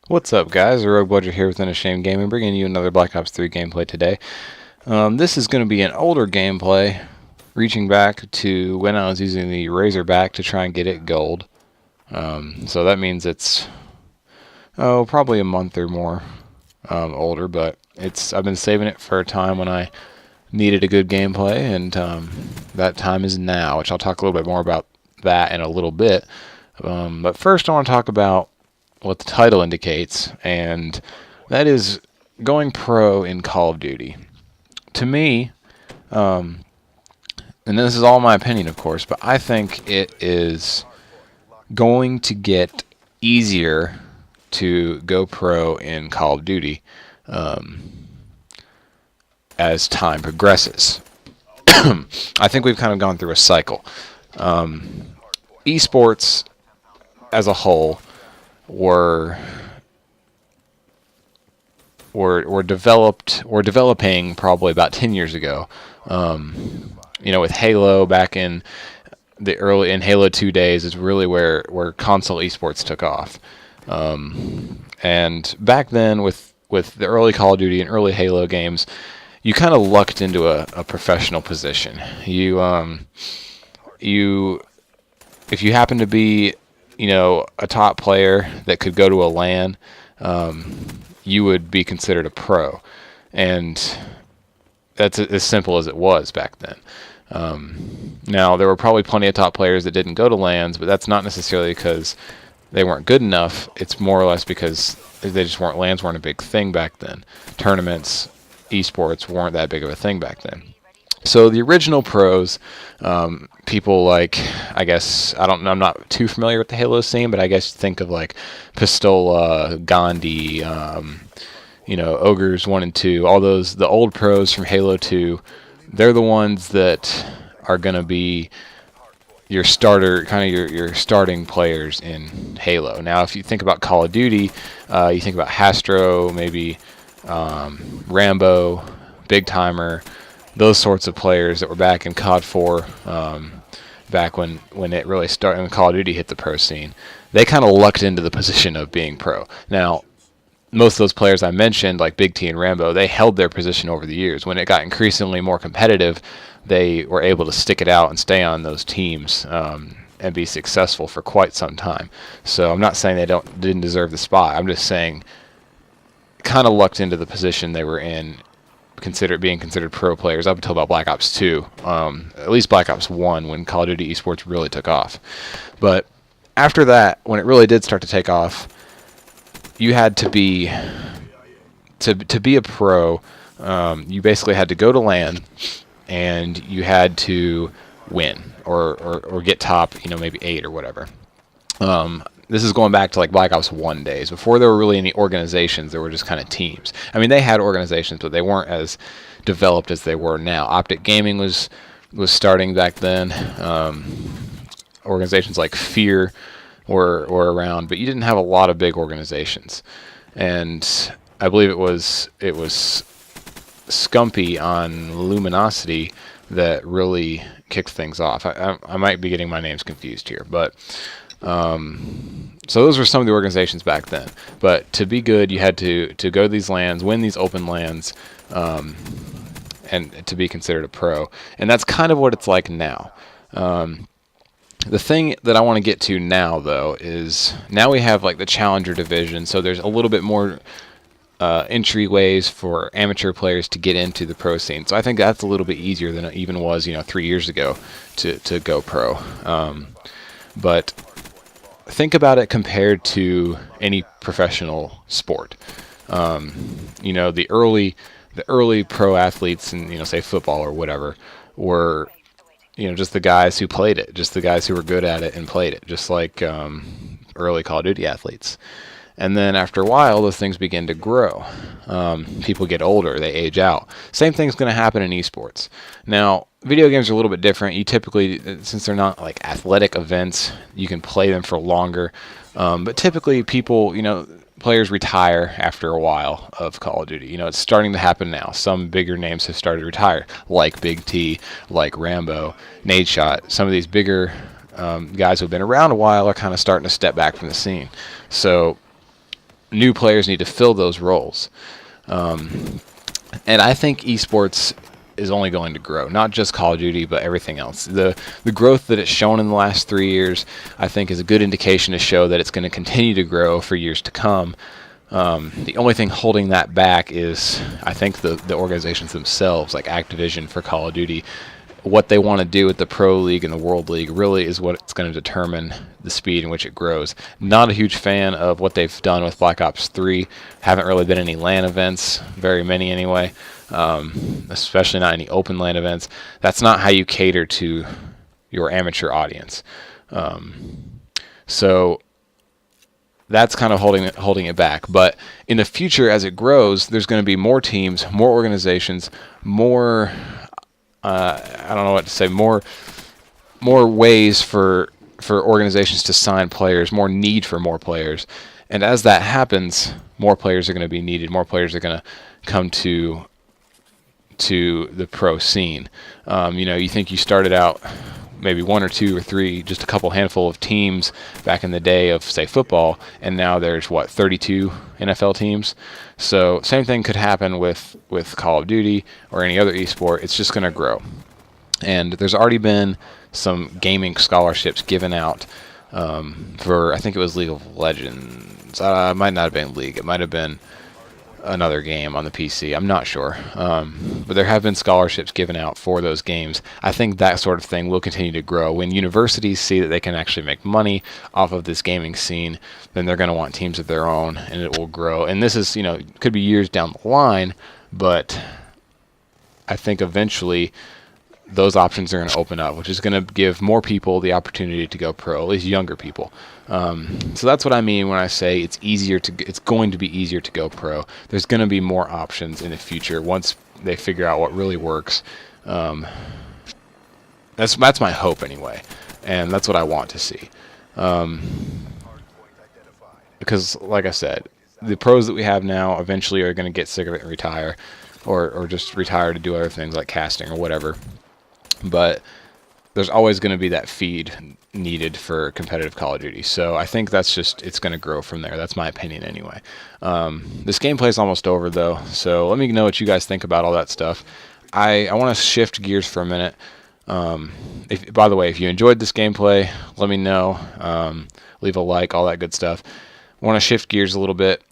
What's up, guys? Rogue Bludger here with Unashamed Gaming, bringing you another Black Ops 3 gameplay today. This is going to be an older gameplay, reaching back to when I was using the Razorback to try and get it gold. So that means it's probably a month or more older, but I've been saving it for a time when I needed a good gameplay, and that time is now, which I'll talk a little bit more about that in a little bit. But first I want to talk about what the title indicates, and that is going pro in Call of Duty. To me, and this is all my opinion, of course, but I think it is going to get easier to go pro in Call of Duty as time progresses. I think we've kind of gone through a cycle. Esports as a whole were developing probably about 10 years ago. With Halo back in Halo 2 days is really where console esports took off. And back then with the early Call of Duty and early Halo games, you kind of lucked into a professional position. If you happen to be a top player that could go to a LAN, you would be considered a pro. And that's as simple as it was back then. Now, there were probably plenty of top players that didn't go to LANs, but that's not necessarily because they weren't good enough. It's more or less because LANs weren't a big thing back then. Tournaments, esports weren't that big of a thing back then. So the original pros, people like, I'm not too familiar with the Halo scene, but I guess think of like Pistola, Gandhi, Ogres 1 and 2, all those, the old pros from Halo 2, they're the ones that are going to be your starter, kind of your starting players in Halo. Now, if you think about Call of Duty, you think about Hastro, maybe Rambo, Big Timer, those sorts of players that were back in COD 4, back when it really started, when Call of Duty hit the pro scene. They kind of lucked into the position of being pro. Now, most of those players I mentioned, like Big T and Rambo, they held their position over the years. When it got increasingly more competitive, they were able to stick it out and stay on those teams and be successful for quite some time. So I'm not saying they didn't deserve the spot. I'm just saying kind of lucked into the position they were in, being considered pro players up until about Black Ops 2, at least Black Ops 1, when Call of Duty esports really took off. But after that, when it really did start to take off, you had to be a pro. You basically had to go to LAN, and you had to win or get top, maybe 8 or whatever. This is going back to like Black Ops 1 days. Before there were really any organizations, there were just kind of teams. I mean, they had organizations, but they weren't as developed as they were now. Optic Gaming was starting back then. Organizations like Fear were around, but you didn't have a lot of big organizations. And I believe it was Scumpy on Luminosity that really kicked things off. I might be getting my names confused here, but so those were some of the organizations back then. But to be good, you had to go to these LANs, win these open LANs, and to be considered a pro. And that's kind of what it's like now. The thing that I want to get to now, though, is now we have like the Challenger division, so there's a little bit more entryways for amateur players to get into the pro scene. So I think that's a little bit easier than it even was, 3 years ago to go pro. But think about it compared to any professional sport. The early pro athletes in say football or whatever were just the guys who played it, just the guys who were good at it and played it, just like early Call of Duty athletes. And then after a while, those things begin to grow. People get older, they age out. Same thing's going to happen in esports. Now, video games are a little bit different. You typically, since they're not like athletic events, you can play them for longer. But typically, players retire after a while of Call of Duty. It's starting to happen now. Some bigger names have started to retire, like Big T, like Rambo, Nadeshot. Some of these bigger guys who have been around a while are kind of starting to step back from the scene. So new players need to fill those roles. And I think esports is only going to grow, not just Call of Duty, but everything else. The growth that it's shown in the last 3 years, I think, is a good indication to show that it's going to continue to grow for years to come. The only thing holding that back is, I think, the organizations themselves, like Activision for Call of Duty. What they want to do with the Pro League and the World League really is what's going to determine the speed in which it grows. Not a huge fan of what they've done with Black Ops 3. Haven't really been any LAN events, very many anyway, especially not any open LAN events. That's not how you cater to your amateur audience. So that's kind of holding it back. But in the future, as it grows, there's going to be more teams, more organizations, more I don't know what to say, more ways for organizations to sign players, more need for more players. And as that happens, more players are going to be needed, more players are going to come to the pro scene. You think you started out maybe 1 or 2 or 3, just a couple handful of teams back in the day of, say, football, and now there's, 32 NFL teams? So same thing could happen with Call of Duty or any other esport. It's just going to grow. And there's already been some gaming scholarships given out for, I think it was League of Legends. It might not have been League. It might have been another game on the PC. I'm not sure. But there have been scholarships given out for those games. I think that sort of thing will continue to grow. When universities see that they can actually make money off of this gaming scene, then they're going to want teams of their own, and it will grow. And this is, could be years down the line, but I think eventually those options are going to open up, which is going to give more people the opportunity to go pro, at least younger people. So that's what I mean when I say it's going to be easier to go pro. There's going to be more options in the future once they figure out what really works. That's my hope anyway, and that's what I want to see. Because, like I said, the pros that we have now eventually are going to get sick of it and retire, or just retire to do other things like casting or whatever. But there's always going to be that feed needed for competitive Call of Duty. So I think it's going to grow from there. That's my opinion anyway. This gameplay is almost over though, so let me know what you guys think about all that stuff. I want to shift gears for a minute. By the way, if you enjoyed this gameplay, let me know. Leave a like, all that good stuff. I want to shift gears a little bit.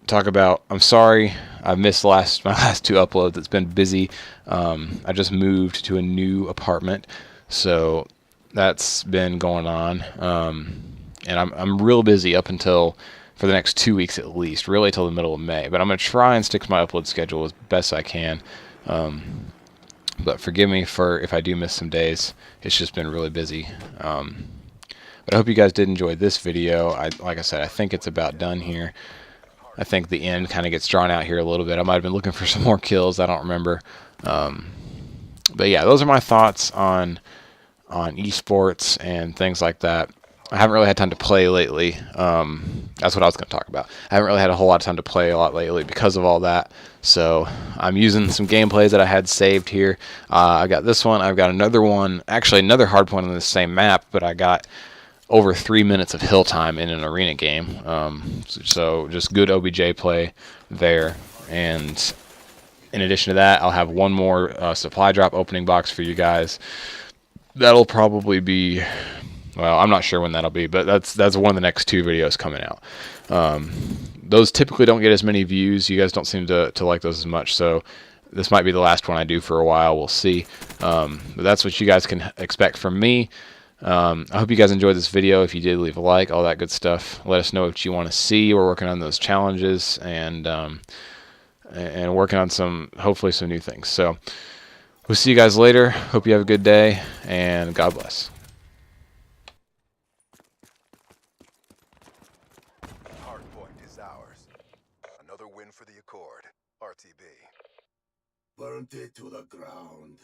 Talk about, I'm sorry I missed my last 2 uploads. It's been busy. I just moved to a new apartment, so that's been going on, and I'm real busy up until, for the next 2 weeks at least, really till the middle of May. But I'm going to try and stick to my upload schedule as best I can. But forgive me if I do miss some days. It's just been really busy. But I hope you guys did enjoy this video. Like I said, I think it's about done here. I think the end kind of gets drawn out here a little bit. I might have been looking for some more kills. I don't remember. But yeah, those are my thoughts on esports and things like that. I haven't really had time to play lately. That's what I was going to talk about. I haven't really had a whole lot of time to play a lot lately because of all that. So I'm using some gameplays that I had saved here. I got this one. I've got another one. Actually, another hard point on the same map, but I got over 3 minutes of hill time in an arena game. So just good OBJ play there. And in addition to that, I'll have one more supply drop opening box for you guys. That'll probably be, well, I'm not sure when that'll be, but that's one of the next 2 videos coming out. Those typically don't get as many views. You guys don't seem to like those as much, so this might be the last one I do for a while. We'll see. But that's what you guys can expect from me. I hope you guys enjoyed this video. If you did, leave a like, all that good stuff. Let us know what you want to see. We're working on those challenges and working on hopefully some new things. So we'll see you guys later. Hope you have a good day, and God bless. Hardpoint is ours. Another win for the Accord. RTB. Burnt it to the ground.